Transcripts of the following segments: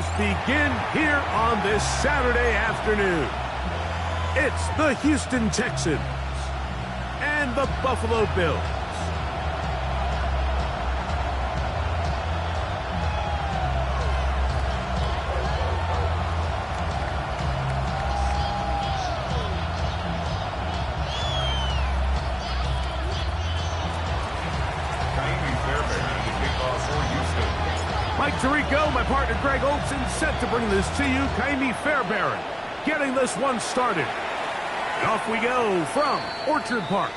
games begin here on this Saturday afternoon. It's the Houston Texans and the Buffalo Bills. Mike Tirico, my partner Greg Olson, set to bring this to you. Kaimi Fairbairn getting this one started. And off we go from Orchard Park.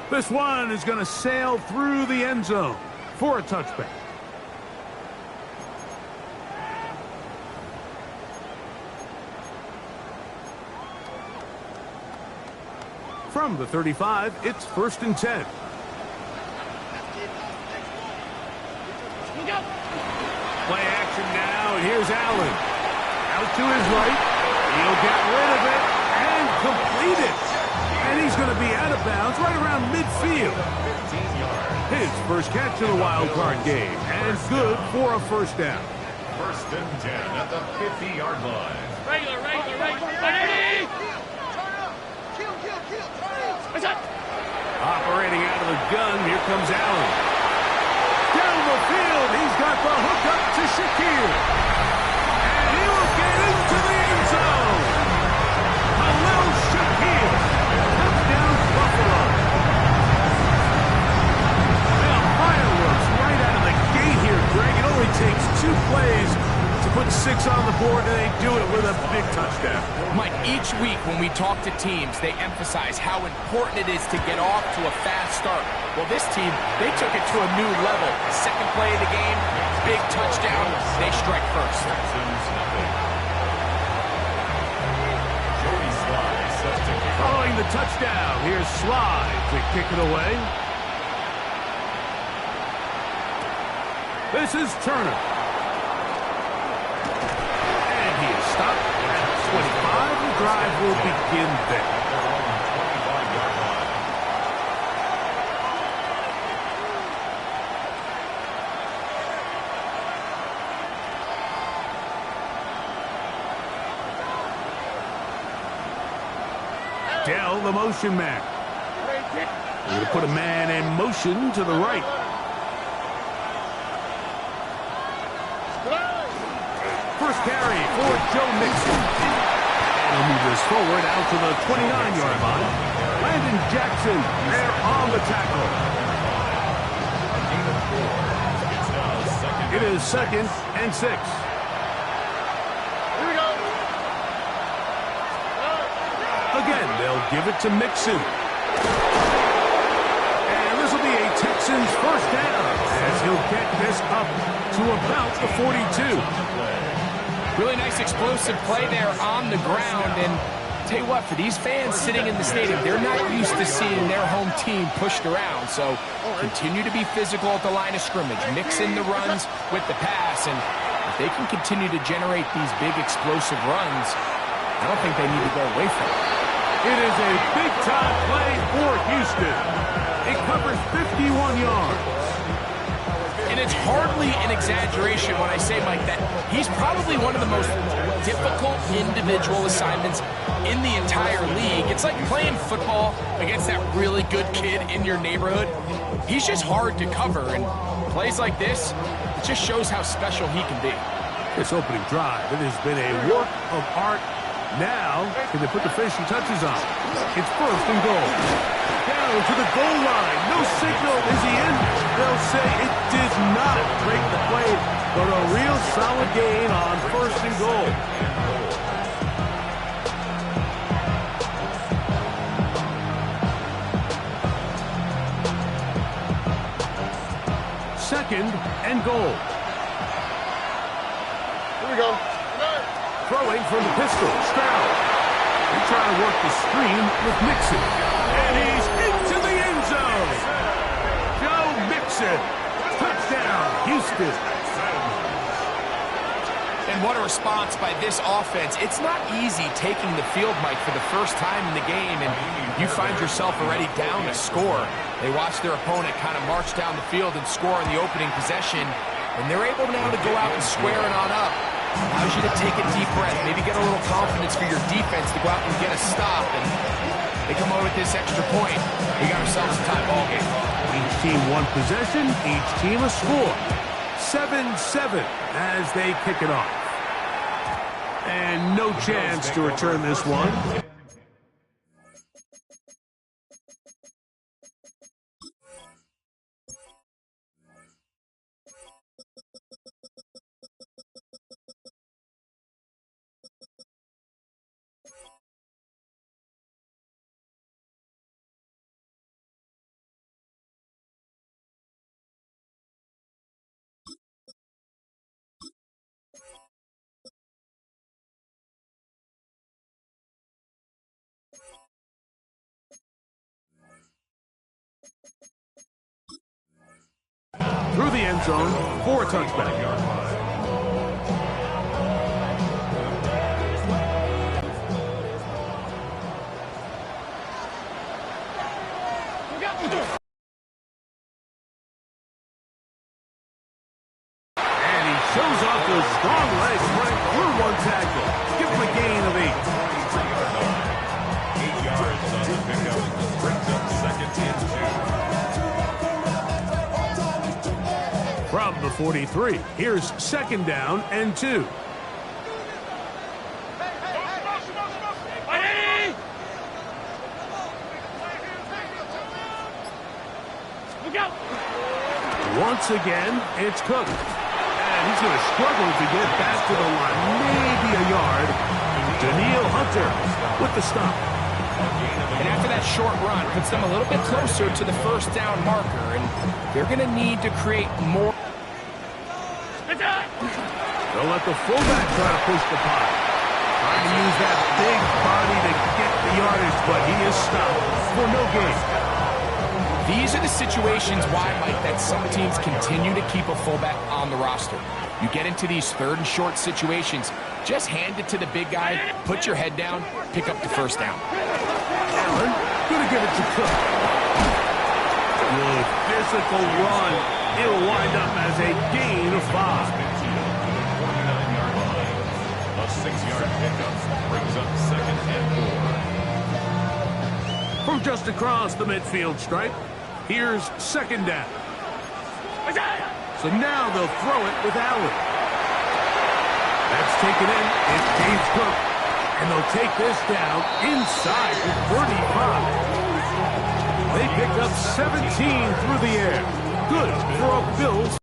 This one is going to sail through the end zone for a touchback. From the 35, it's 1st and 10. Play action now, and here's Allen. Out to his right. He'll get rid of it and complete it. And he's going to be out of bounds right around midfield. His first catch of the wild card game, and good for a first down. 1st and 10 at the 50-yard line. Regular. Operating out of the gun, here comes Allen. Down the field, he's got the hook up to Shakir. And he will get into the end zone. Khalil Shakir. Touchdown, Buffalo. Well, fireworks right out of the gate here, Greg. It only takes 2 plays to put 6 on the board, and they do it with a big touchdown. Mike, each week when we talk to teams, they emphasize how important it is to get off to a fast start. Well, this team, they took it to a new level. Second play of the game, big touchdown, they strike first. Following the touchdown, here's Sly to kick it away. This is Turner. And he is stopped at 25. The drive will begin there. Dell, the motion man. We're going to put a man in motion to the right. First carry for Joe Mixon. And he'll move this forward out to the 29-yard line. Landon Jackson there on the tackle. It is 2nd and 6. Again, they'll give it to Mixon. And this will be a Texans first down as he'll get this up to about the 42. Really nice explosive play there on the ground. And tell you what, for these fans sitting in the stadium, they're not used to seeing their home team pushed around. So continue to be physical at the line of scrimmage. Mix in the runs with the pass. And if they can continue to generate these big explosive runs, I don't think they need to go away from it. It is a big-time play for Houston. It covers 51 yards. And it's hardly an exaggeration when I say, Mike, that he's probably one of the most difficult individual assignments in the entire league. It's like playing football against that really good kid in your neighborhood. He's just hard to cover, and plays like this, it just shows how special he can be. This opening drive, it has been a work of art. Now, can they put the finishing touches on? It's 1st and goal. Down to the goal line. No signal. Is he in? They'll say it did not break the play, but a real solid gain on 1st and goal. Second and goal. Here we go. Throwing from the pistol, Stroud. He's trying to work the screen with Mixon. And he's into the end zone. Joe Mixon. Touchdown, Houston. And what a response by this offense. It's not easy taking the field, Mike, for the first time in the game, and you find yourself already down a score. They watch their opponent kind of march down the field and score in the opening possession, and they're able now to go out and square it on up. allows you to take a deep breath, maybe get a little confidence for your defense to go out and get a stop. And they come over with this extra point. We got ourselves a tie ball game. Each team one possession, each team a score. 7-7 as they kick it off. And no chance to return this one. Through the end zone for a touchback. And he shows off those strong legs right through one tackle. Give him a gain of 8. 8 yards on the pickup. Brings up second and 2. From the 43, here's second down and 2. Once again, it's Cook. And he's going to struggle to get back to the line. Maybe a yard. Daniil Hunter with the stop. And after that short run, puts them a little bit closer to the first down marker. And they're going to need to create more. They'll let the fullback try to push the pot. Trying to use that big body to get the yardage, but he is stopped for no gain. These are the situations why, Mike, that some teams continue to keep a fullback on the roster. You get into these third and short situations, just hand it to the big guy, put your head down, pick up the first down. Allen, going to give it to Cook. Good physical run. It'll wind up as a gain of 5. 49-yard line. A 6-yard pickup brings up second and 4. From just across the midfield stripe, here's second down. So now they'll throw it with Allen. That's taken in. It's James Cook. And they'll take this down inside the 35. They pick up 17 through the air. Good for a Bills.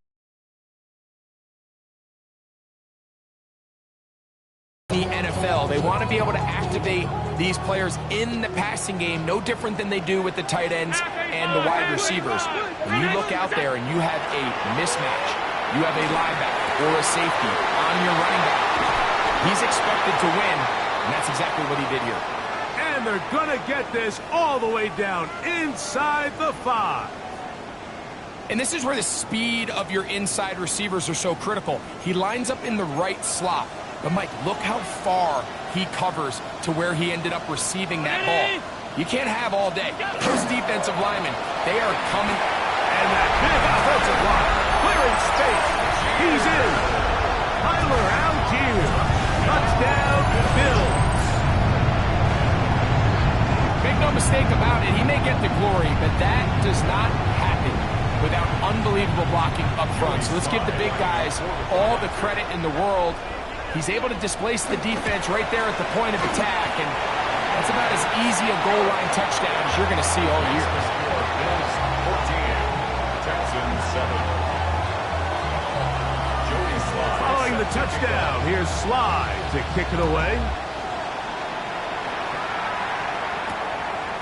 The NFL, they want to be able to activate these players in the passing game, no different than they do with the tight ends and the wide receivers. When you look out there and you have a mismatch, you have a linebacker or a safety on your running back, he's expected to win, and that's exactly what he did here. And they're going to get this all the way down inside the 5. And this is where the speed of your inside receivers are so critical. He lines up in the right slot. But, Mike, look how far he covers to where he ended up receiving that ball. You can't have all day. Those defensive linemen, they are coming. And that big offensive line, clearing space. He's in. Tyler Algier. Touchdown, Bills. Make no mistake about it, he may get the glory, but that does not happen without unbelievable blocking up front. So let's give the big guys all the credit in the world. He's able to displace the defense right there at the point of attack, and that's about as easy a goal line touchdown as you're going to see all year. Bills 14, Texans 7. Following the touchdown, here's Sly to kick it away.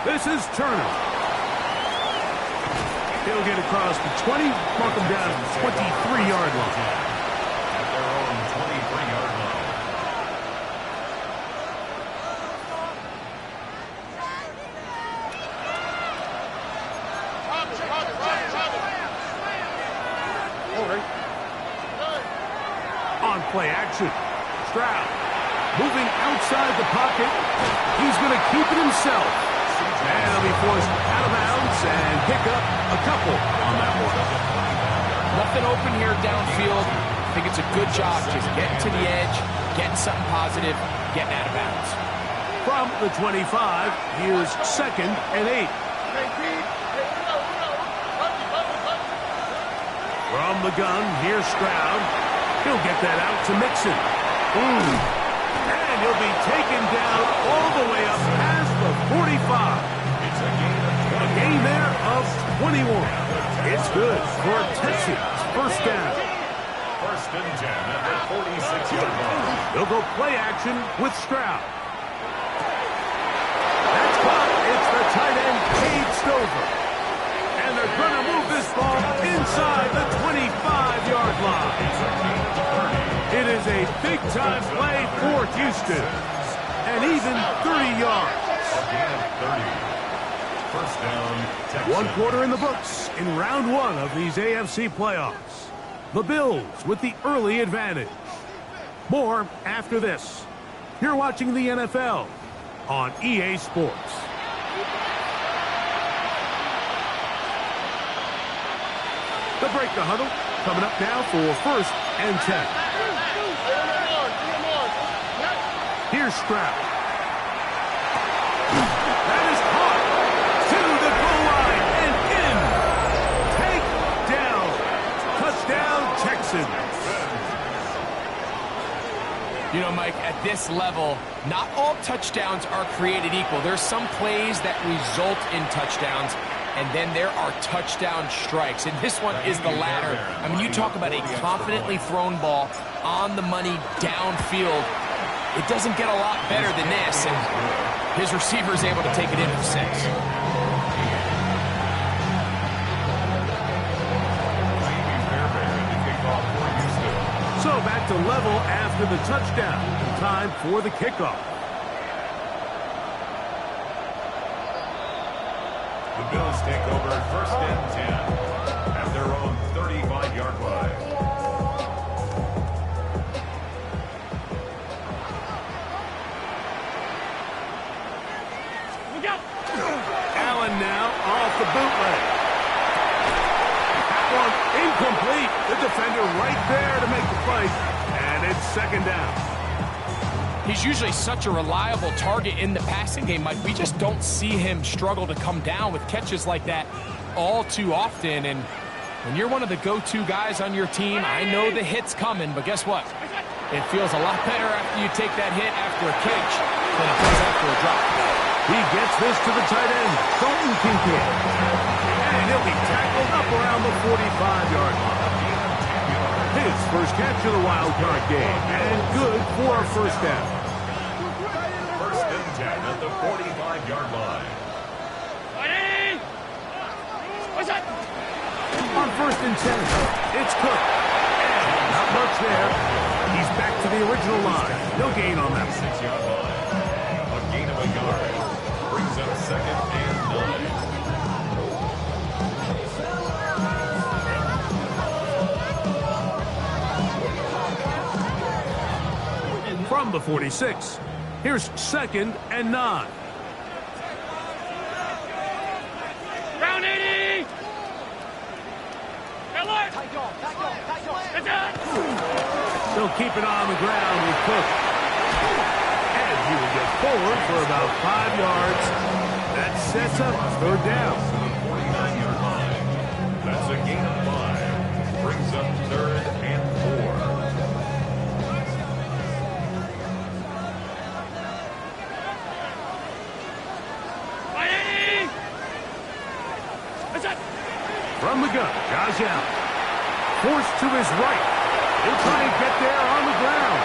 This is Turner. He'll get across the 20, mark him down at the 23-yard line. At their own 23-yard line. On play action. Stroud moving outside the pocket. He's going to keep it himself. And he'll be forced out of bounds and pick up a couple on that one. Nothing open here downfield. I think it's a good job just getting to the edge, getting something positive, getting out of bounds. From the 25, here's 2nd and 8. From the gun, here's Stroud. He'll get that out to Mixon. And he'll be taken down all the way up past the 45. It's a gain there of 21. It's good for Texas. First down. 1st and 10 at the 46-yard line. They'll go play action with Stroud. That's caught. It's the tight end, Cade Stover. And they're going to move this ball inside the 25-yard line. It is a big-time play for Houston. And even 30 yards. First down, Texans. 1 quarter in the books in round 1 of these AFC playoffs. The Bills with the early advantage. More after this. You're watching the NFL on EA Sports. The break the huddle. Coming up now for 1st and 10. Here's Stroud. That is caught to the goal line and in. Take down. Touchdown, Texans. You know, Mike, at this level, not all touchdowns are created equal. There's some plays that result in touchdowns, and then there are touchdown strikes. And this one is the latter. I mean, you talk about a confidently thrown ball on the money downfield. It doesn't get a lot better than this, and his receiver is able to take it in for 6. So back to level after the touchdown. Time for the kickoff. The Bills take over 1st and 10 at their own 35-yard line. Allen now off the bootleg. That one incomplete. The defender right there to make the play. And it's 2nd down. He's usually such a reliable target in the passing game, Mike. We just don't see him struggle to come down with catches like that all too often. And when you're one of the go-to guys on your team, I know the hit's coming, but guess what? It feels a lot better after you take that hit after a catch than it does after a drop. He gets this to the tight end, Dalton Kincaid. And he'll be tackled up around the 45-yard line. His first catch of the wild card game, and good for a 1st down. 1st and 10 at the 45-yard line. On 1st and 10, it's Cook. And not much there. He's back to the original line. No gain on that. 6-yard line. A gain of a yard. Brings up 2nd and 9. From the 46, here's 2nd and 9. Round 80! They'll keep it on the ground with Cook. And he will get forward for about 5 yards. That sets up 3rd down. 49-yard line. That's a gain of 5. Brings up 3rd and 4. From the gun, Josh Allen. Forced to his right. He'll try and get there on the ground.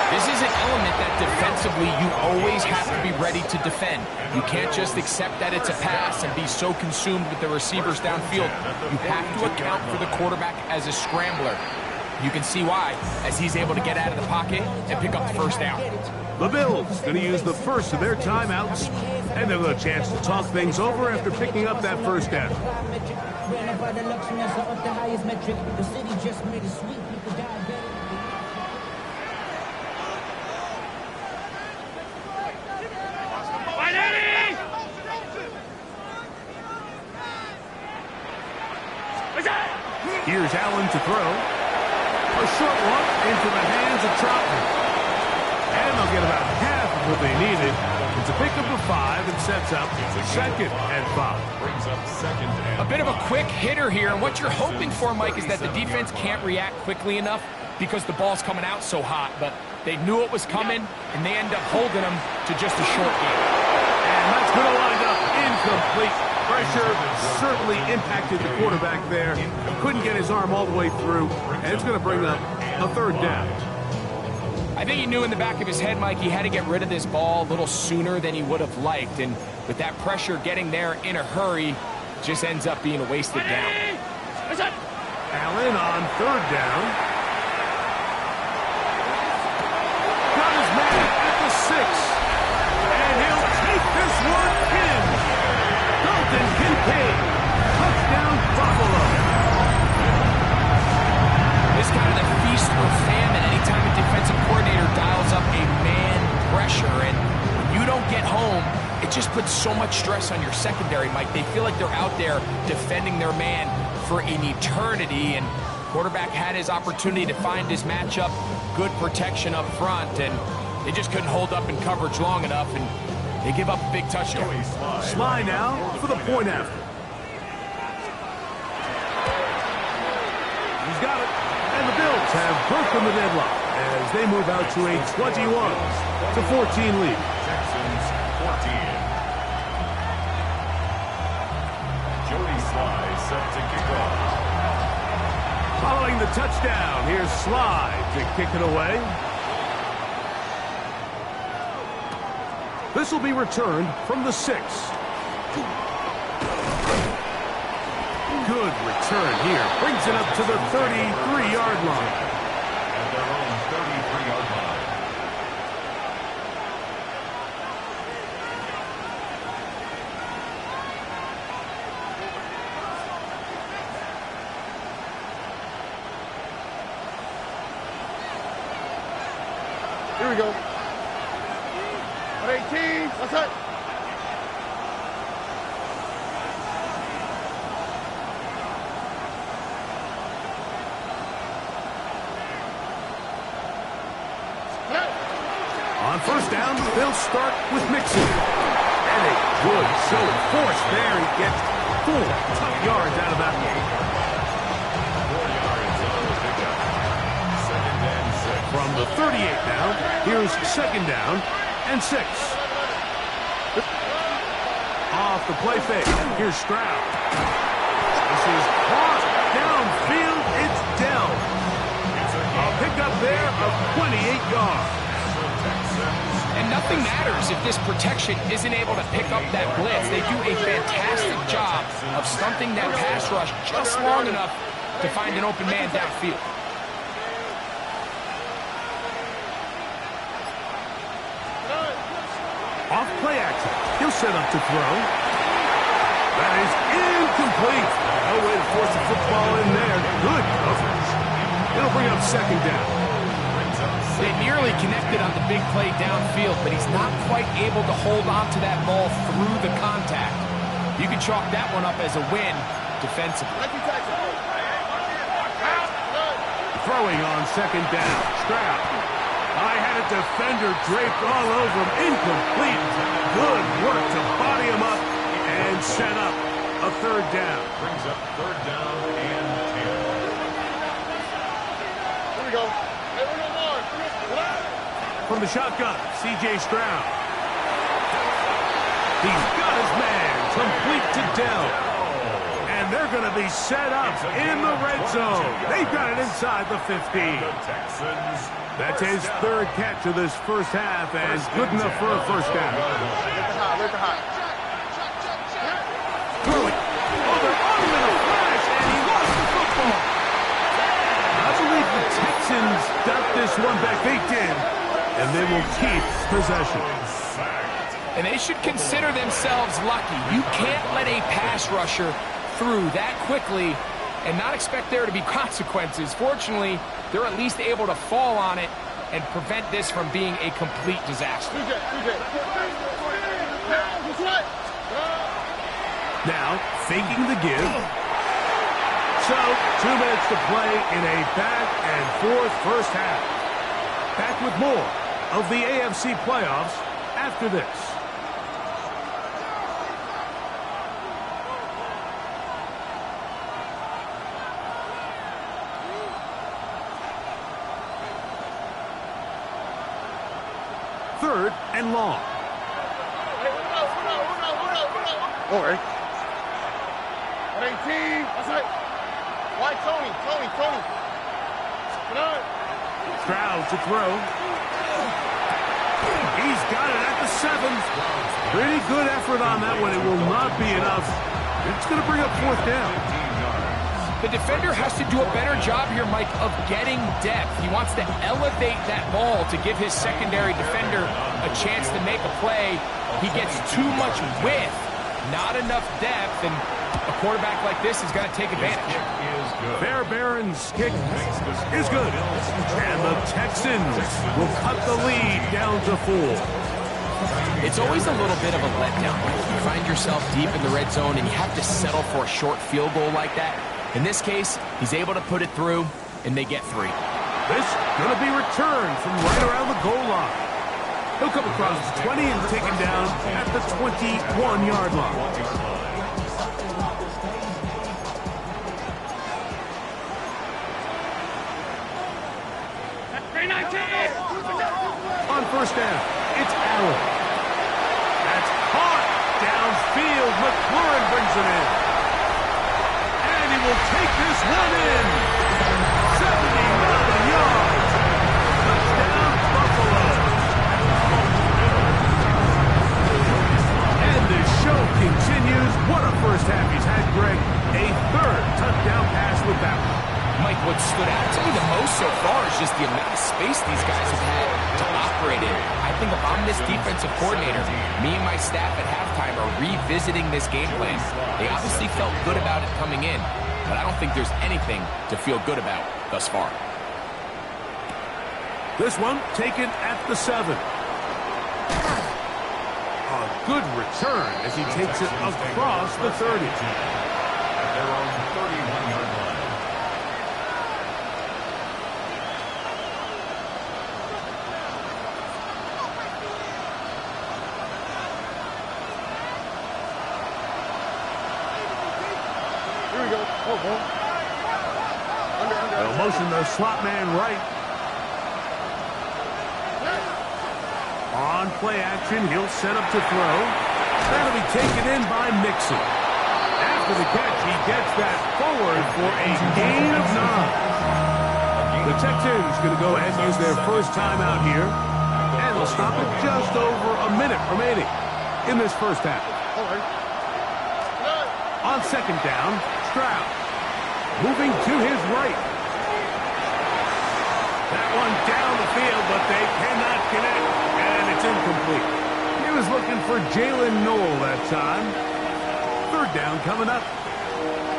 This is an element that defensively you always have to be ready to defend. You can't just accept that it's a pass and be so consumed with the receivers downfield. You have to account for the quarterback as a scrambler. You can see why, as he's able to get out of the pocket and pick up the 1st down. The Bills going to use the first of their timeouts, and they'll have a chance to talk things over after picking up that 1st down. Here's Allen to throw. A short one into the hands of Troutman. what they needed. It's a pickup of 5 and sets up second and 5. Brings up second and A bit of a 5. quick hitter here, and what you're hoping for, Mike, is that the defense can't react quickly enough because the ball's coming out so hot. But they knew it was coming, and they end up holding them to just a short game. And that's going to wind up incomplete. Pressure certainly impacted the quarterback there. Couldn't get his arm all the way through, and it's going to bring up a third down. I think he knew in the back of his head, Mike, he had to get rid of this ball a little sooner than he would have liked. And with that pressure getting there in a hurry, just ends up being a wasted down. Allen on third down. Got his man at the 6. And he'll take this one in. Dalton Kincaid. Touchdown, Buffalo. This kind of the feast or famine anytime a defensive coordinator dials up a man pressure. And when you don't get home, it just puts so much stress on your secondary, Mike. They feel like they're out there defending their man for an eternity. And quarterback had his opportunity to find his matchup, good protection up front, and they just couldn't hold up in coverage long enough, and they give up a big touchdown. Sly now for the point after. He's got it. And the Bills have broken the deadlock as they move out to a 21-14 lead. Texans 14. Jody Sly set to kick off. Following the touchdown, here's Sly to kick it away. This will be returned from the 6. Good return here. Brings it up to the 33-yard line. At their own 33-yard line. Here we go. 18. What's that? On first down, they'll start with Mixon. And a good show of force there. He gets 4 tough yards out of that one. 4 yards on the pickup. Second and 6. From the 38 now, here's second down and 6. Off the play fake. Here's Stroud. This is caught downfield. It's Dell. A pickup there of 28 yards. And nothing matters if this protection isn't able to pick up that blitz. They do a fantastic job of stunting that pass rush just long enough to find an open man downfield. Off play action. He'll set up to throw. That is incomplete. No way to force the football in there. Good coverage. It'll bring up second down. They nearly connected on the big play downfield, but he's not quite able to hold on to that ball through the contact. You can chalk that one up as a win defensively. Throwing on second down. Stroud. I had a defender draped all over him. Incomplete. Good work to body him up and set up a third down. Brings up third down and 10. Here we go. Hey, we're no more. From the shotgun, C.J. Stroud. He's got his man complete to Dell. And they're going to be set up in the red zone. They've got it inside the 15. The Texans. That's his third catch of this first half, and good enough for a first down. Let the high. Throw it. Oh, they're on him in a flash, and he lost the football. I believe the Texans got this one back. They did, and they will keep possession. And they should consider themselves lucky. You can't let a pass rusher through that quickly and not expect there to be consequences. Fortunately, they're at least able to fall on it and prevent this from being a complete disaster. Now, faking the give. So, 2 minutes to play in a back-and-forth first half. Back with more of the AFC playoffs after this. Third and long. All right. 118. That's right. Why Tony? Come on. Stroud to throw. He's got it at the 7. Pretty good effort on that one. It will not be enough. It's going to bring up fourth down. The defender has to do a better job here, Mike, of getting depth. He wants to elevate that ball to give his secondary defender a chance to make a play. He gets too much width, not enough depth, and a quarterback like this is going to take advantage. Bear Baron's kick is good. And the Texans will cut the lead down to 4. It's always a little bit of a letdown. You find yourself deep in the red zone and you have to settle for a short field goal like that. In this case, he's able to put it through, and they get 3. This going to be returned from right around the goal line. He'll come across the 20 and taken down at the 21-yard line. On first down, it's Allen. That's caught downfield. McLaurin brings it in. And he will take this one in. 79 yards. Touchdown, Buffalo. And the show continues. What a first half he's had, Greg. A third touchdown pass with that one. Mike, what stood out to me the most so far is just the amount of space these guys have had to operate in. I think if I'm this defensive coordinator, me and my staff at halftime are revisiting this game plan. They obviously felt good about it coming in, but I don't think there's anything to feel good about thus far. This one taken at the 7. A good return as he takes it across the 30. At their own 31-yard line. Here we go. They'll motion the slot man right. On play action, he'll set up to throw. That'll be taken in by Mixon. After the catch, he gets that forward for a gain of 9. The Texans going to go ahead and use their first timeout here. And they'll stop it just over a minute remaining in this first half. On second down, Stroud moving to his right. That one down the field, but they cannot connect, and it's incomplete. He was looking for Jalen Noel that time. Third down coming up.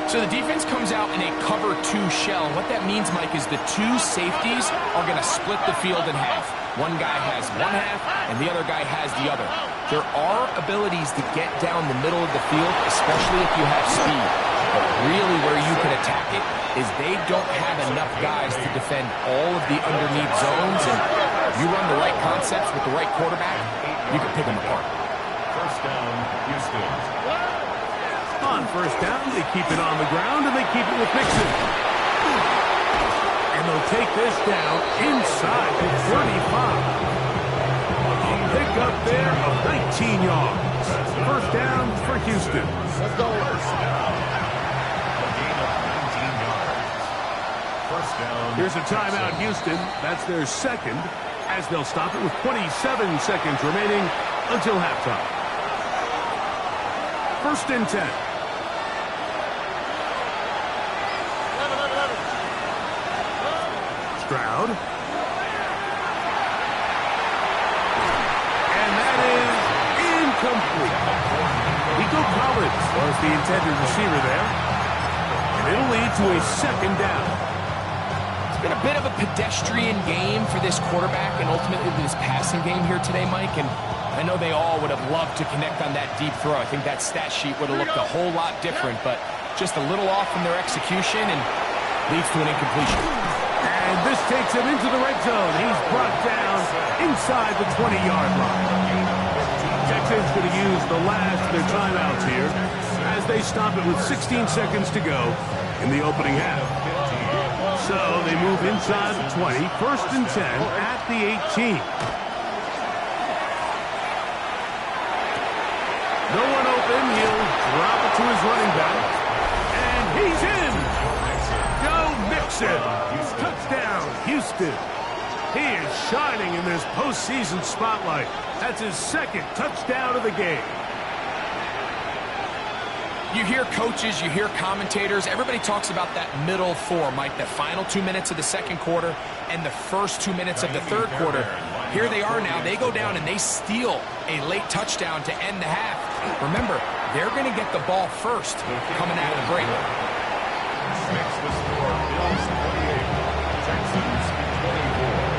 So the defense comes out in a cover 2 shell. What that means, Mike, is the 2 safeties are going to split the field in half. One guy has one half, and the other guy has the other. There are abilities to get down the middle of the field, especially if you have speed. But really where you can attack it is they don't have enough guys to defend all of the underneath zones. And if you run the right concepts with the right quarterback, you can pick them apart. First down, Houston. On first down, they keep it on the ground, and they keep it with Mixon. And they'll take this down inside the 35. A pick up there of 19 yards. First down for Houston. Let's go. First down. A gain of 19 yards. First down. Here's a timeout, Houston. That's their second, as they'll stop it with 27 seconds remaining until halftime. First and 10. Stroud. And that is incomplete. Nico Collins was the intended receiver there. And it'll lead to a second down. It's been a bit of a pedestrian game for this quarterback and ultimately this passing game here today, Mike. And I know they all would have loved to connect on that deep throw. I think that stat sheet would have looked a whole lot different, but just a little off from their execution and leads to an incompletion. And this takes him into the red zone. He's brought down inside the 20-yard line. Texans going to use the last of their timeouts here as they stop it with 16 seconds to go in the opening half. So they move inside the 20, first and 10 at the 18. No one open. He'll drop it to his running back. And he's in. Joe Mixon. Touchdown, Houston. He is shining in this postseason spotlight. That's his second touchdown of the game. You hear coaches, you hear commentators, everybody talks about that middle four, Mike, the final 2 minutes of the second quarter and the first 2 minutes of the third quarter. Here they are now. They go down and they steal a late touchdown to end the half. Remember, they're going to get the ball first coming out of the break. Makes the score Bills 28, Texans 24.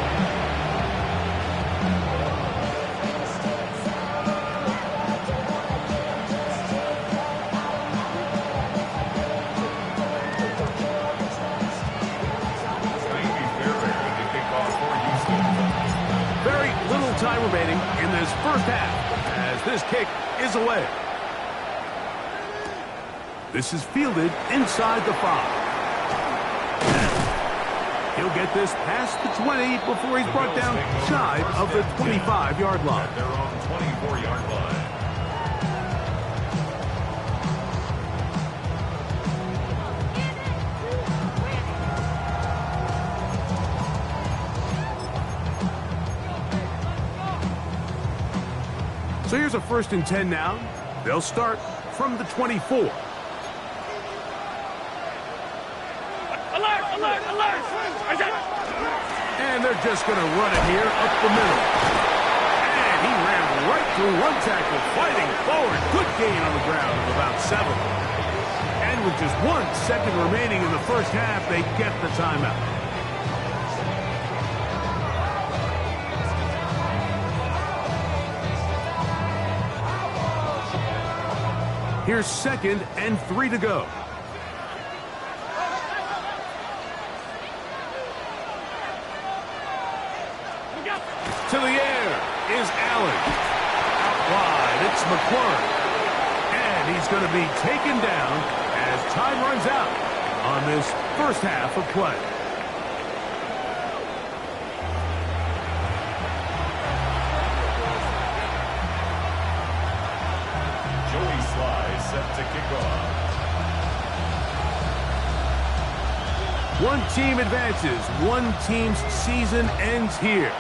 Time remaining in this first half as this kick is away. This is fielded inside the 5. He'll get this past the 20 before he's brought down shy of the 25-yard line. At their own 24-yard line. So here's a first and 10 now. They'll start from the 24. Alert, alert, alert! And they're just going to run it here up the middle. And he ran right through one tackle, fighting forward. Good gain on the ground of about 7. And with just 1 second remaining in the first half, they get the timeout. Here's 2nd and 3 to go. To the air is Allen. Out wide, it's McClung. And he's going to be taken down as time runs out on this first half of play. Set to kick off. One team advances. One team's season ends here.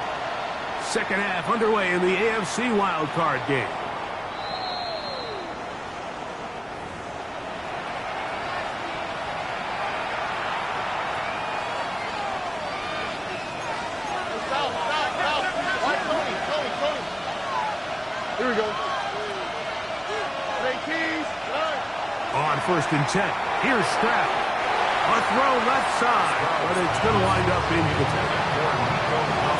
Second half underway in the AFC wildcard game. Here we go. On first and 10, here's Stroud. A throw left side, but it's going to wind up incomplete.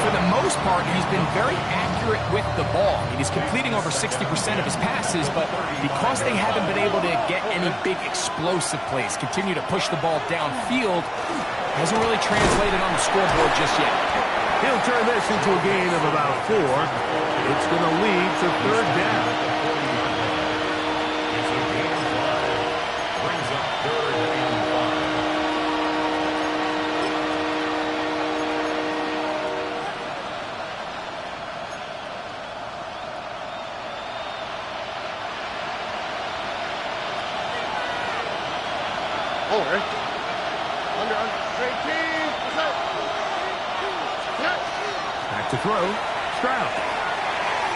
For the most part, he's been very accurate with the ball. He's completing over 60% of his passes, but because they haven't been able to get any big explosive plays, continue to push the ball downfield, hasn't really translated on the scoreboard just yet. He'll turn this into a gain of about 4. It's going to lead to third down. Back to throw. Stroud.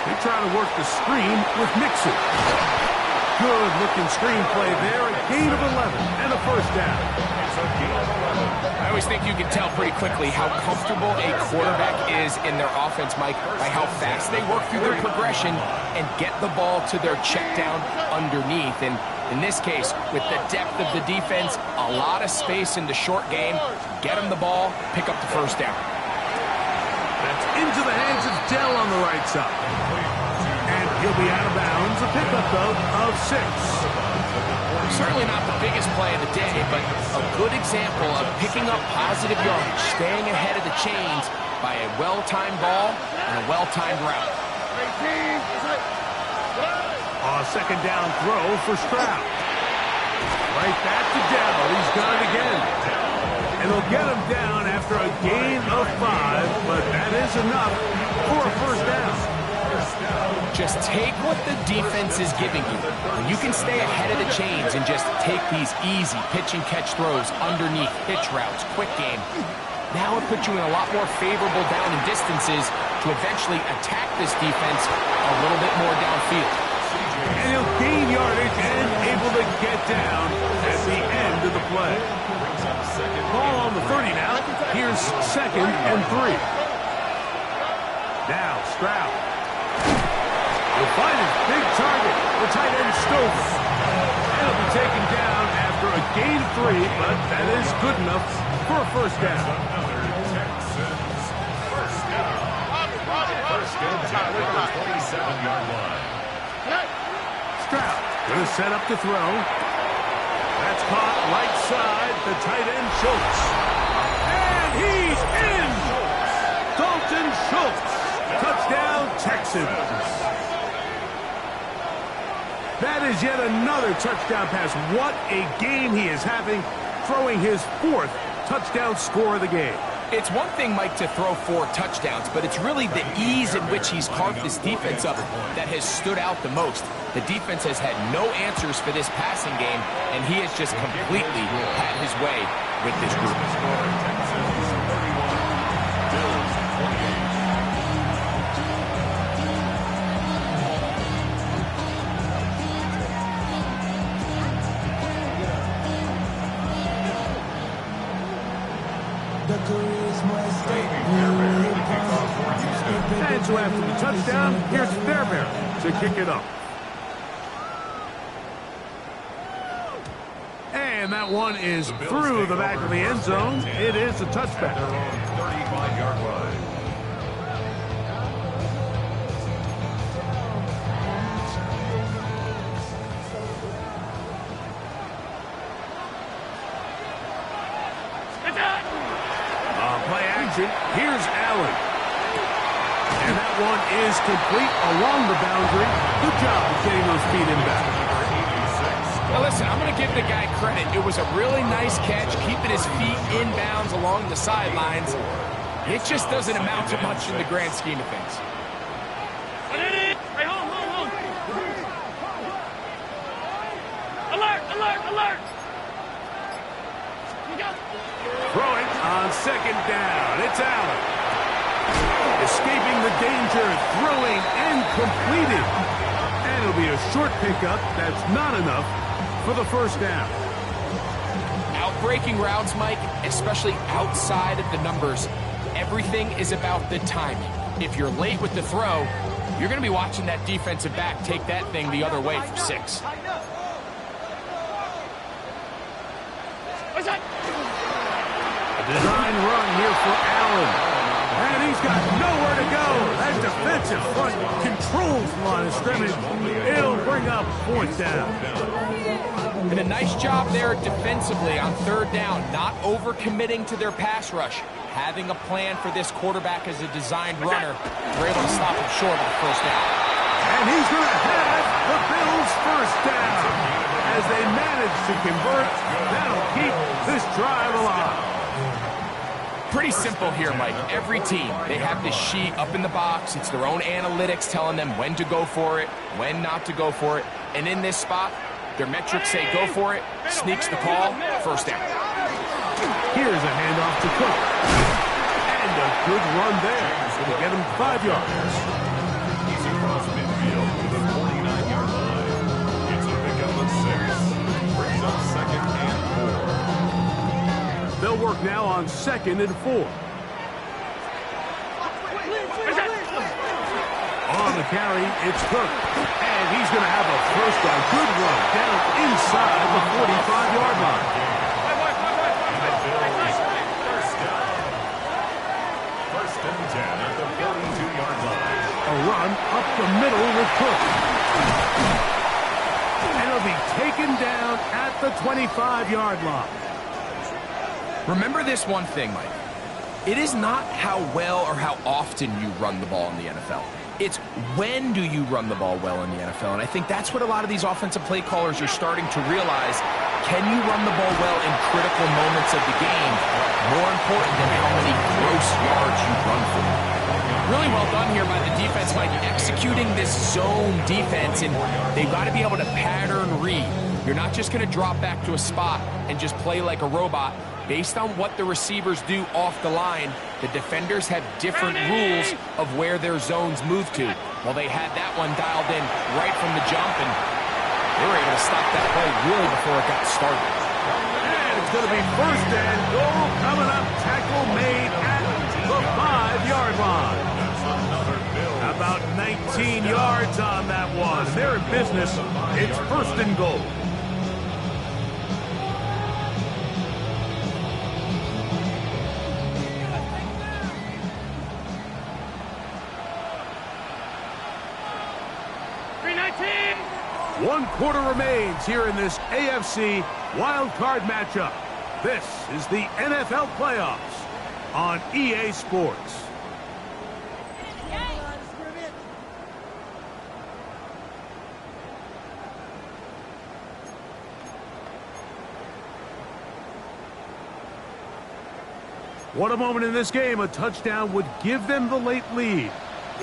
They try to work the screen with Mixon. Good looking screen play there. A gain of 11 and a first down. I always think you can tell pretty quickly how comfortable a quarterback is in their offense, Mike, by how fast they work through their progression and get the ball to their check down underneath. And in this case, with the depth of the defense, a lot of space in the short game, get them the ball, pick up the first down. That's into the hands of Dell on the right side. And he'll be out of bounds. A pickup, though, of 6. Certainly not the biggest play of the day, but a good example of picking up positive yardage, staying ahead of the chains, by a well-timed ball and a well-timed route. A second down throw for Stroud. Right back to Dell. He's got it again. And they'll get him down after a gain of 5, but that is enough for a first down. Just take what the defense is giving you. When you can stay ahead of the chains and just take these easy pitch and catch throws underneath pitch routes, quick game, now it puts you in a lot more favorable down and distances to eventually attack this defense a little bit more downfield. And he'll gain yardage and able to get down at the end of the play. Ball on the 30 now. Here's 2nd and 3. Now Stroud. He'll find his big target, the tight end Stokes. And he'll be taken down after a gain of 3, but that is good enough for a first down. First and 10 at the 27-yard line. Stroud going to set up to throw. That's caught right side, the tight end Schultz. And he's in! Dalton Schultz. Touchdown, Texans. That is yet another touchdown pass. What a game he is having, throwing his 4th touchdown score of the game. It's one thing, Mike, to throw 4 touchdowns, but it's really the ease in which he's carved this defense up that has stood out the most. The defense has had no answers for this passing game, and he has just completely had his way with this group. And so after the touchdown, here's Fairbairn to kick it up. And that one is through the back of the end zone. It is a touchback. 35-yard line. Play action. Here's Allen. And that one is complete along the boundary. Good job of getting those feet in back. Now listen, I'm going to give the guy credit. It was a really nice catch, keeping his feet inbounds along the sidelines. It just doesn't amount to much in the grand scheme of things. Alert, alert, alert! Throwing on second down. It's Allen. Escaping the danger, throwing and completed. And it'll be a short pickup. That's not enough for the first down. Outbreaking routes, Mike, especially outside of the numbers, everything is about the timing. If you're late with the throw, you're going to be watching that defensive back take that thing the other way for 6. Design run here for Allen. And he's got nowhere to go. That defensive front controls the line of scrimmage. It'll bring up 4th down. And a nice job there defensively on 3rd down, not overcommitting to their pass rush. Having a plan for this quarterback as a designed runner, they're able to stop him short of the first down. And he's going to have the Bills' first down. As they manage to convert, that'll keep this drive alive. Pretty simple here, Mike. Every team, they have this sheet up in the box. It's their own analytics telling them when to go for it, when not to go for it. And in this spot, their metrics say go for it, sneaks the call, first down. Here's a handoff to Cook. And a good run there. It's going to get him 5 yards. He's across midfield to the 49-yard line. It's a pickup of 6. Brings up 2nd and 4. They'll work now on 2nd and 4. On the carry, it's Cook. And he's going to have a first down. Good run down inside the 45-yard line. First and 10 at the 42-yard line. A run up the middle with Cook. And he'll be taken down at the 25-yard line. Remember this one thing, Mike. It is not how well or how often you run the ball in the NFL. It's when do you run the ball well in the NFL. And I think that's what a lot of these offensive play callers are starting to realize. Can you run the ball well in critical moments of the game? More important than how many gross yards you run for. Really well done here by the defense, Mike, executing this zone defense, and they've got to be able to pattern read. You're not just going to drop back to a spot and just play like a robot. Based on what the receivers do off the line, the defenders have different rules of where their zones move to. Well, they had that one dialed in right from the jump, and they were able to stop that play really before it got started. And it's going to be first and goal coming up. Tackle made at the 5-yard line. About 19 yards on that one. They're in business. It's first and goal. One quarter remains here in this AFC wildcard matchup. This is the NFL playoffs on EA Sports. What a moment in this game. A touchdown would give them the late lead.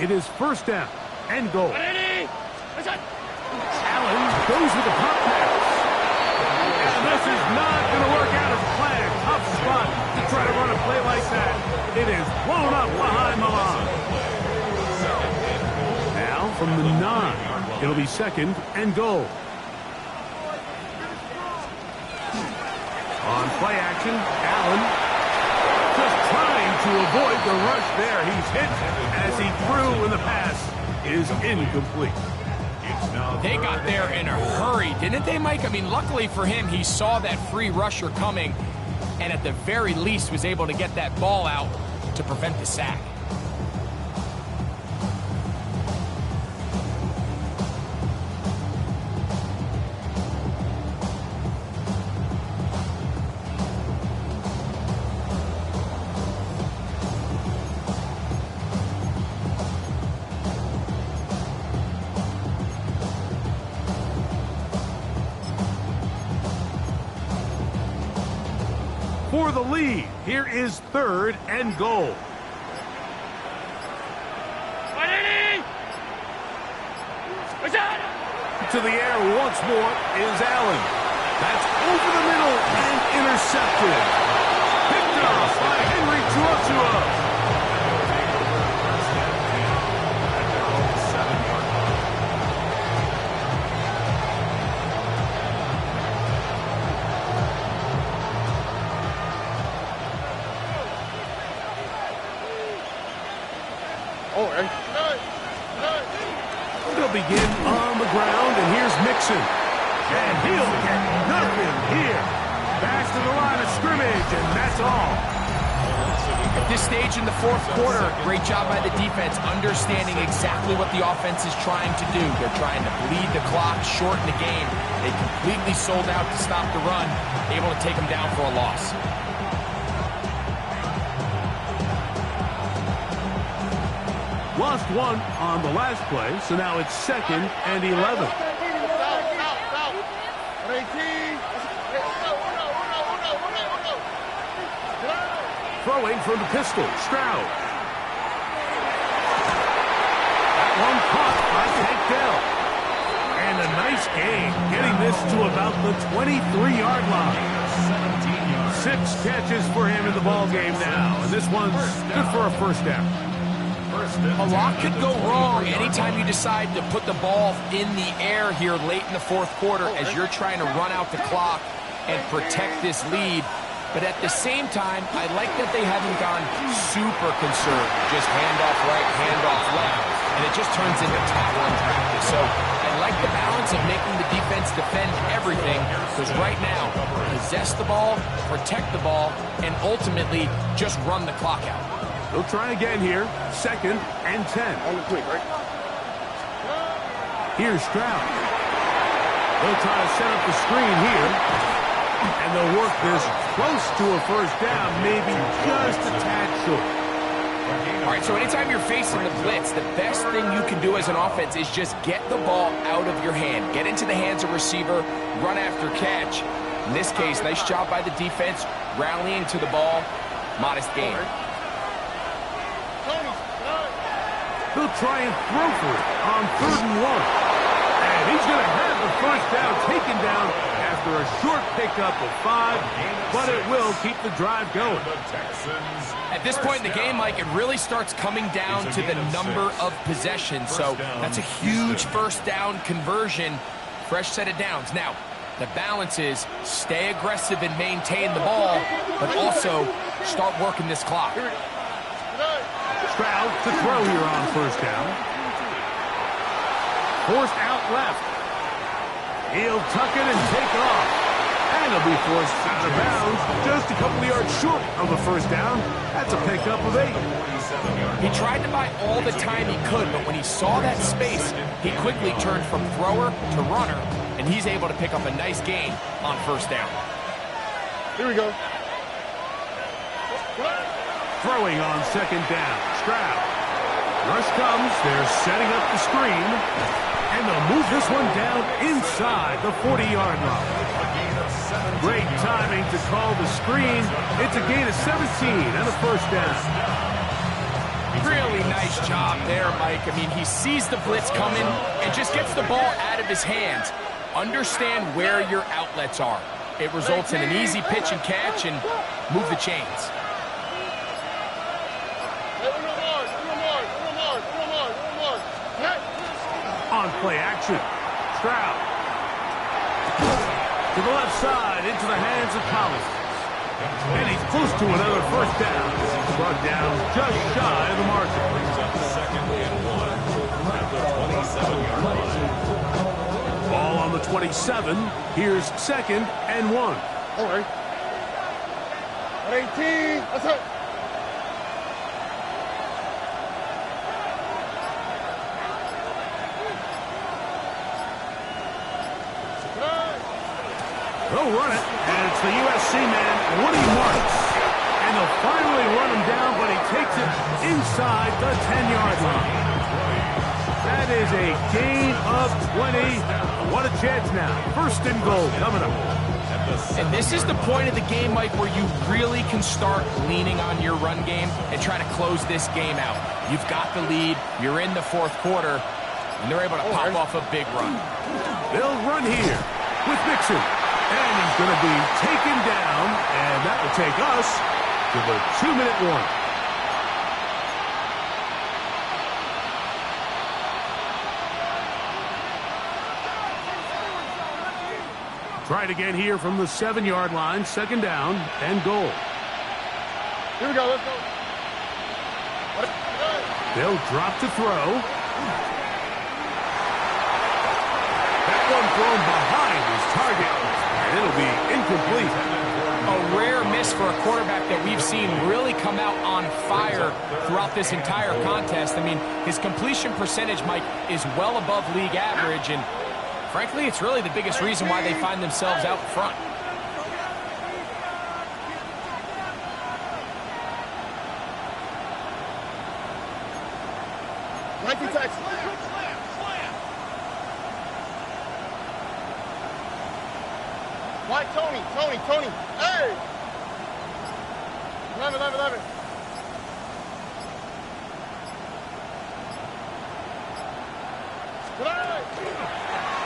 It is first down and goal. Allen goes with the pop pass. And this is not going to work out as planned. Tough spot to try to run a play like that. It is blown up behind the line. Now from the 9, it'll be second and goal. On play action, Allen just trying to avoid the rush there. He's hit as he threw, and the pass is incomplete. They got there in a hurry, didn't they, Mike? I mean, luckily for him, he saw that free rusher coming and at the very least was able to get that ball out to prevent the sack. For the lead, here is third and goal. To the air once more is Allen. That's over the middle and intercepted. Picked off by Henry Tuatua. They'll begin on the ground, and here's Mixon. And he'll get nothing here. Back to the line of scrimmage, and that's all. At this stage in the fourth quarter, great job by the defense, understanding exactly what the offense is trying to do. They're trying to bleed the clock, shorten the game. They completely sold out to stop the run, able to take them down for a loss. Lost one on the last play, so now it's second and 11. Throwing from the pistol, Stroud. That one caught by Tank Dell. And a nice gain, getting this to about the 23-yard line. 6 catches for him in the ball game now, and this one's good for a first down. A lot could go wrong anytime you decide to put the ball in the air here late in the fourth quarter as you're trying to run out the clock and protect this lead. But at the same time, I like that they haven't gone super conservative. Just handoff right, handoff left, and it just turns into tackling practice. So I like the balance of making the defense defend everything, because right now, possess the ball, protect the ball, and ultimately just run the clock out. They'll try again here. Second and 10. On the quick, right? Here's Stroud. They'll try to set up the screen here. And they'll work this close to a first down, maybe just a tad short. All right, so anytime you're facing the blitz, the best thing you can do as an offense is just get the ball out of your hand. Get into the hands of receiver, run after catch. In this case, nice job by the defense, rallying to the ball. Modest gain. He'll try and throw for it on 3rd and 1. And he's going to have the first down taken down after a short pickup of 5, but it will keep the drive going. At this point in the game, Mike, it really starts coming down to the number of possessions. So that's a huge first down conversion, fresh set of downs. Now, the balance is stay aggressive and maintain the ball, but also start working this clock. Stroud to throw here on first down. Forced out left. He'll tuck it and take off. And he'll be forced out of bounds just a couple of yards short of the first down. That's a pickup of 8. He tried to buy all the time he could, but when he saw that space, he quickly turned from thrower to runner, and he's able to pick up a nice gain on first down. Here we go. Throwing on 2nd down. Stroud. Rush comes. They're setting up the screen. And they'll move this one down inside the 40-yard line. Great timing to call the screen. It's a gain of 17 and a first down. Really nice job there, Mike. I mean, he sees the blitz coming and just gets the ball out of his hands. Understand where your outlets are. It results in an easy pitch and catch and move the chains. On play action. Stroud. To the left side, into the hands of Collins. And he's close to another first down. Brought down just shy of the margin. Second and 1 at the 27-yard line. Ball on the 27. Here's 2nd and 1. All right. 18. That's it. They'll run it, and it's the USC man, Woody Marks. And they'll finally run him down, but he takes it inside the 10-yard line. That is a gain of 20. What a chance now. 1st and goal coming up. And this is the point of the game, Mike, where you really can start leaning on your run game and try to close this game out. You've got the lead. You're in the 4th quarter, and they're able to pop off a big run. They'll run here with Mixon. And he's going to be taken down, and that will take us to the 2-minute warning. Try it again here from the 7-yard line, 2nd down and goal. Here we go, let's go. They'll drop to throw. That one thrown behind his target. It'll be incomplete. A rare miss for a quarterback that we've seen really come out on fire throughout this entire contest. I mean, his completion percentage, Mike, is well above league average, and frankly, it's really the biggest reason why they find themselves out in front. Nike Texas. White Tony. Hey! 11.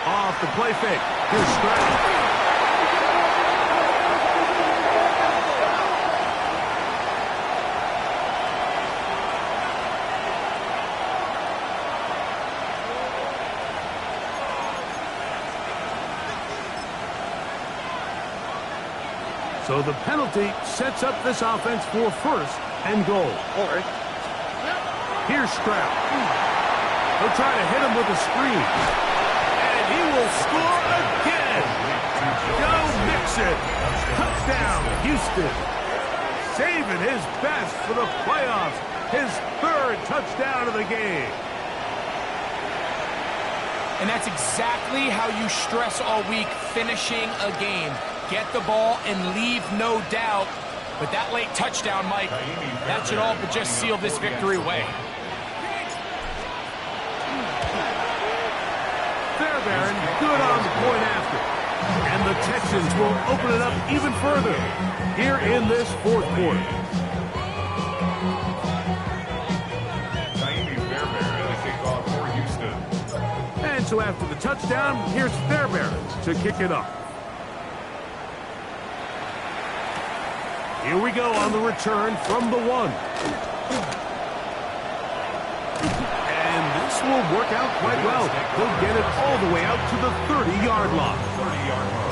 Off the play fake. Here's Stroud. So the penalty sets up this offense for 1st and goal. All right. Here's Stroud. He'll try to hit him with a screen. And he will score again. Joe Mixon. Touchdown, Houston. Saving his best for the playoffs. His 3rd touchdown of the game. And that's exactly how you stress all week, finishing a game. get the ball and leave no doubt. But that late touchdown, Mike, that should all but just seal this victory away. Fairbairn good on the point after. And the Texans will open it up even further here in this fourth quarter. And so after the touchdown, here's Fairbairn to kick it off. Here we go on the return from the 1. And this will work out quite well. He'll get it all the way out to the 30-yard line. 30-yard line.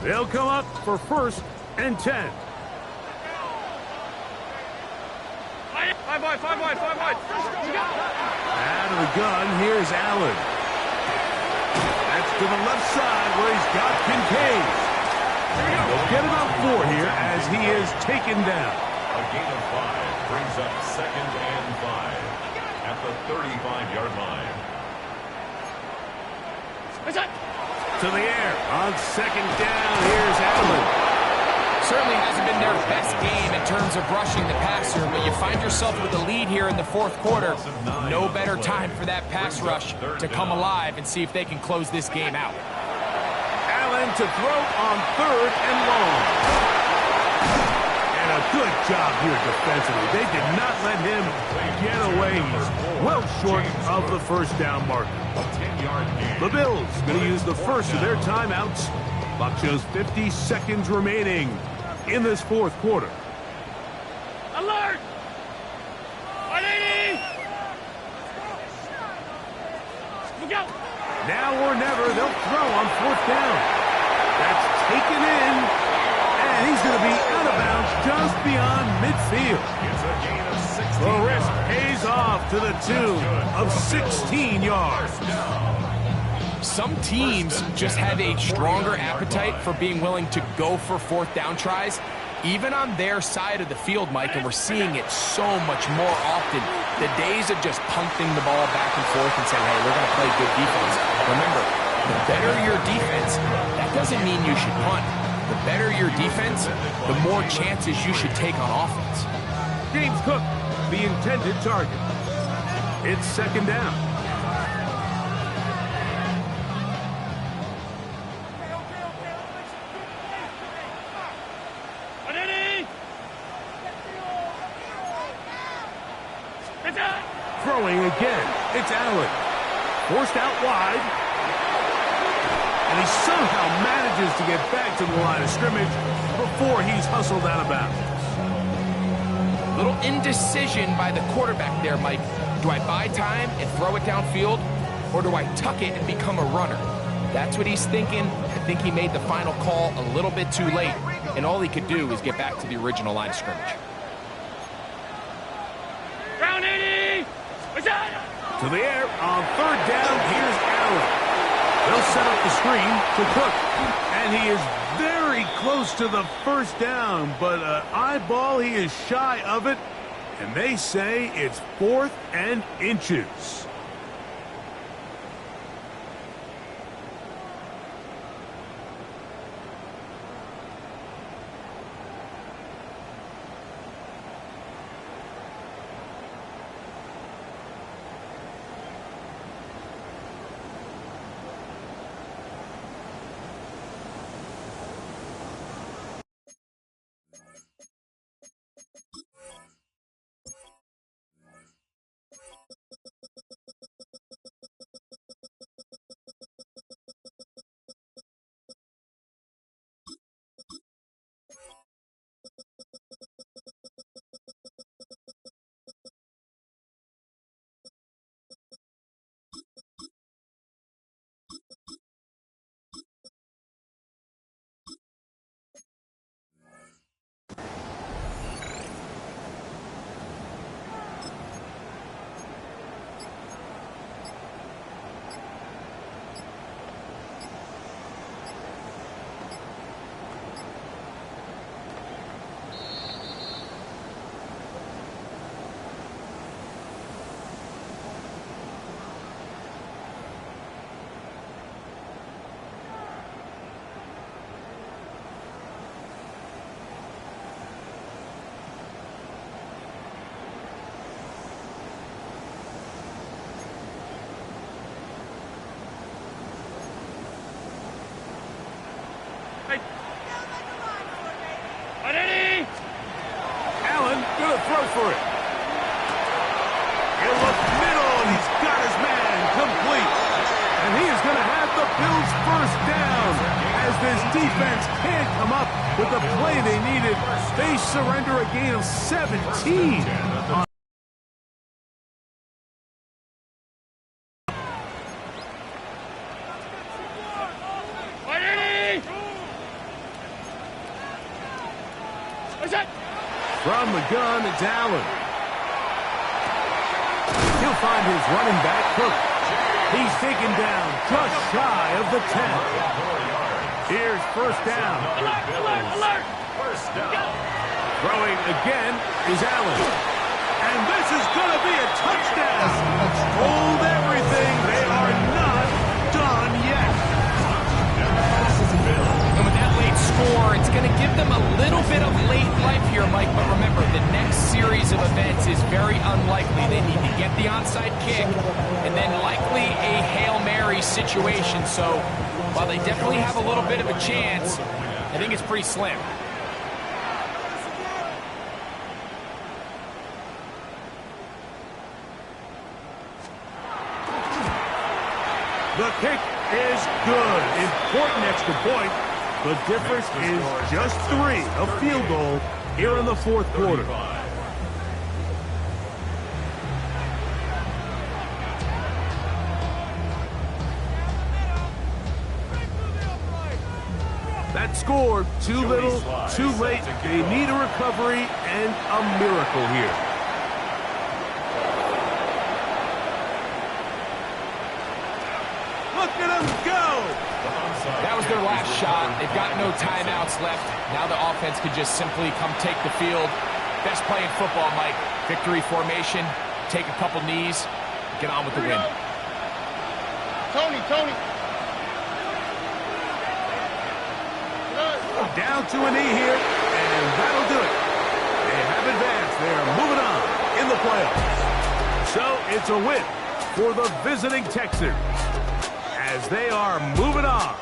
They'll come up for 1st and 10. Five wide. Out of the gun, here's Allen. That's to the left side where he's got Kincaid. They'll get about 4 here as he is taken down. A gain of 5 brings up 2nd and 5 at the 35-yard line. To the air on 2nd down, here's Allen. Certainly hasn't been their best game in terms of rushing the passer, but you find yourself with a lead here in the fourth quarter. No better time for that pass rush to come alive and see if they can close this game out. Allen to throw on 3rd and long. And a good job here defensively. They did not let him get away. He's well short of the 1st down marker. The Bills going to use the first of their timeouts. Clock shows 50 seconds remaining in this fourth quarter. Alert! 180! Look out! Now or never, they'll throw on 4th down. That's taken in, and he's going to be out of bounds just beyond midfield. It's a gain of 16 The risk yards. pays off to the tune of 16 yards. Some teams just have a stronger appetite for being willing to go for 4th down tries, even on their side of the field, Mike, and we're seeing it so much more often. The days of just punting the ball back and forth and saying, hey, we're going to play good defense. Remember, the better your defense, that doesn't mean you should punt. The better your defense, the more chances you should take on offense. James Cook, the intended target. It's 2nd down. Throwing again, it's Allen. Forced out wide. And he somehow manages to get back to the line of scrimmage before he's hustled out of bounds. Little indecision by the quarterback there, Mike. Do I buy time and throw it downfield, or do I tuck it and become a runner? That's what he's thinking. I think he made the final call a little bit too late, and all he could do is get back to the original line of scrimmage. Round 80! To the air on 3rd down, here's Allen. They'll set up the screen to Cook. And he is very close to the 1st down, but eyeball, he is shy of it. And they say it's 4th and inches. is first down. As this defense can't come up with the play they needed, they surrender a gain of 17. From the gun, it's Allen. He'll find his running back, Cook. He's taken down just shy of the 10. Here's first down. Alert! First down. Throwing again is Allen. And this is going to be a touchdown. Hold everything. They are not done yet. And with that late score, it's going to give them a little bit of late life here, Mike. But remember, the next series of events is very unlikely. They need to get the onside kick and then likely a Hail Mary situation. So while they definitely have a little bit of a chance, I think it's pretty slim. The kick is good. Important extra point. The difference is just 3, a field goal here in the fourth quarter. That score, too little, too late. They need a recovery and a miracle here. Look at them go! That was their last shot. They've got no timeouts left. Now the offense could just simply come take the field. Best play in football, Mike. Victory formation, take a couple knees, get on with the win. Tony. Down to a knee here, and that'll do it. They have advanced. They are moving on in the playoffs. So it's a win for the visiting Texans as they are moving on.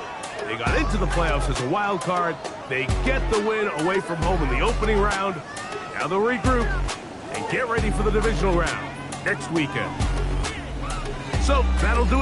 They got into the playoffs as a wild card. They get the win away from home in the opening round. Now they'll regroup and get ready for the divisional round next weekend. So that'll do it.